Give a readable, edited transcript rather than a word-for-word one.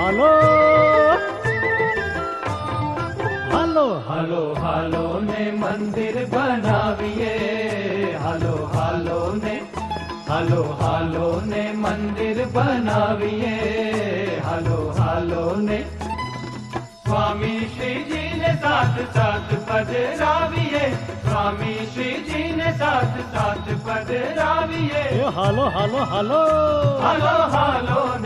હાલો હાલો હાલો હાલો ને મંદિર બનાવીએ, હાલો હાલો ને, હાલો હાલો ને મંદિર બનાવીએ, હાલો હાલો ને સ્વામી શ્રીજી ને સાથ સાથ પધરાવીએ, સ્વામી શ્રીજી ને સાથ સાથ પધરાવીએ, એ હાલો હાલો હાલો હાલો હાલો